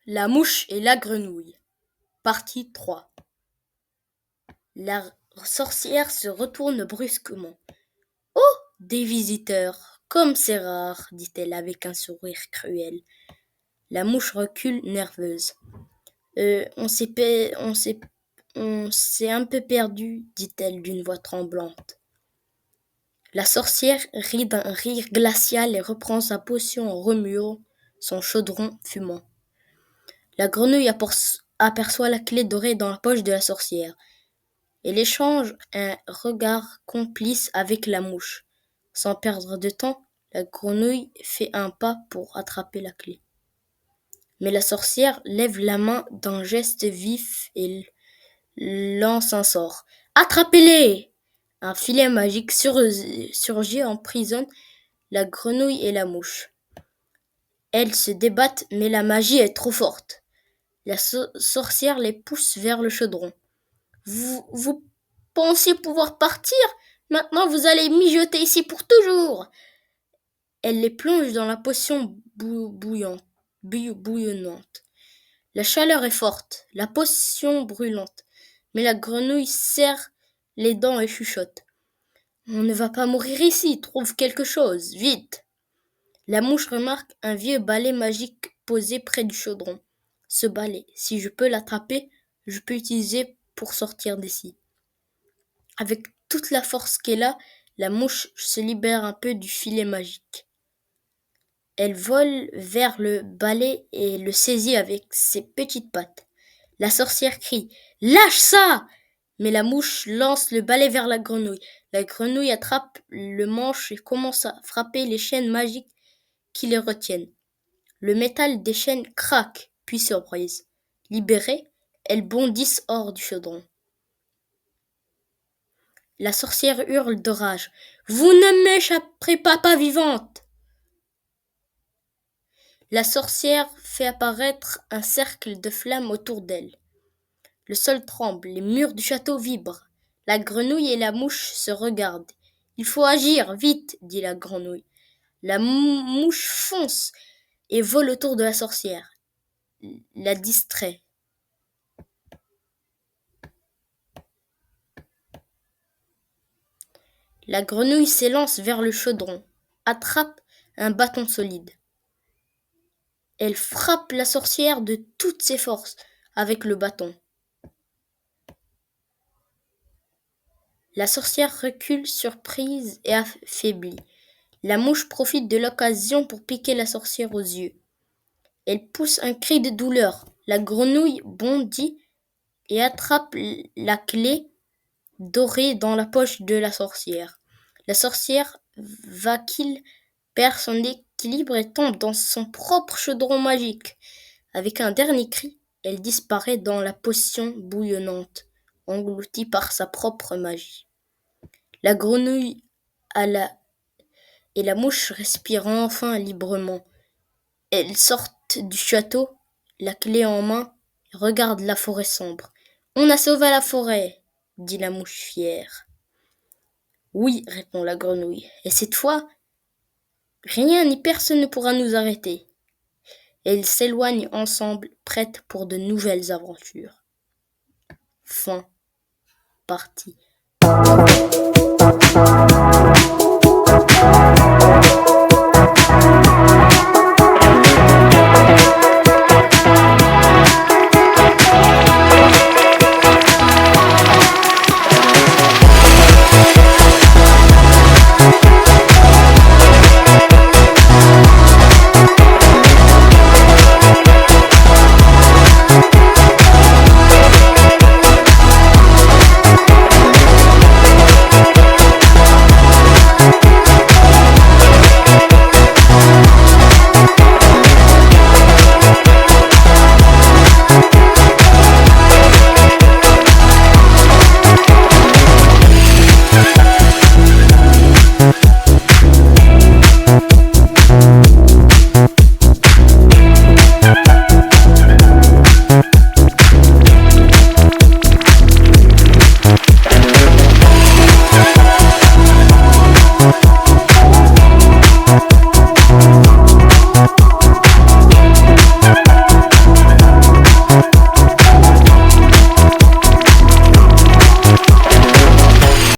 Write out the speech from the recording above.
La mouche et la grenouille. Partie 3. La sorcière se retourne brusquement. Oh, des visiteurs, comme c'est rare, dit-elle avec un sourire cruel. La mouche recule nerveuse. On s'est un peu perdu, dit-elle d'une voix tremblante. La sorcière rit d'un rire glacial et reprend sa potion en remuant son chaudron fumant. La grenouille aperçoit la clé dorée dans la poche de la sorcière. Elle échange un regard complice avec la mouche. Sans perdre de temps, la grenouille fait un pas pour attraper la clé. Mais la sorcière lève la main d'un geste vif et lance un sort. Attrapez-les! Un filet magique surgit emprisonne la grenouille et la mouche. Elles se débattent, mais la magie est trop forte. La sorcière les pousse vers le chaudron. Vous pensiez pouvoir partir? Maintenant vous allez mijoter ici pour toujours. Elle les plonge dans la potion bouillonnante. La chaleur est forte, la potion brûlante. Mais la grenouille serre les dents et chuchote. On ne va pas mourir ici, trouve quelque chose, vite. La mouche remarque un vieux balai magique posé près du chaudron. Ce balai, si je peux l'attraper, je peux l'utiliser pour sortir d'ici. Avec toute la force qu'elle a, la mouche se libère un peu du filet magique. Elle vole vers le balai et le saisit avec ses petites pattes. La sorcière crie « Lâche ça !» Mais la mouche lance le balai vers la grenouille. La grenouille attrape le manche et commence à frapper les chaînes magiques qui les retiennent. Le métal des chaînes craque, puis surprise. Libérées, elles bondissent hors du chaudron. La sorcière hurle de rage. « Vous ne m'échapperez pas vivante !» La sorcière fait apparaître un cercle de flammes autour d'elle. Le sol tremble, les murs du château vibrent. La grenouille et la mouche se regardent. « Il faut agir, vite !» dit la grenouille. La mouche fonce et vole autour de la sorcière. La distrait. La grenouille s'élance vers le chaudron, attrape un bâton solide. Elle frappe la sorcière de toutes ses forces avec le bâton. La sorcière recule surprise et affaiblie. La mouche profite de l'occasion pour piquer la sorcière aux yeux. Elle pousse un cri de douleur. La grenouille bondit et attrape la clé dorée dans la poche de la sorcière. La sorcière vacille, perd son équilibre et tombe dans son propre chaudron magique. Avec un dernier cri, elle disparaît dans la potion bouillonnante, engloutie par sa propre magie. La grenouille et la mouche respirent enfin librement. Elles sortent du château, la clé en main, et regardent la forêt sombre. « On a sauvé la forêt !» dit la mouche fière. « Oui, répond la grenouille, et cette fois, rien ni personne ne pourra nous arrêter. » Elles s'éloignent ensemble, prêtes pour de nouvelles aventures. Fin. Partie.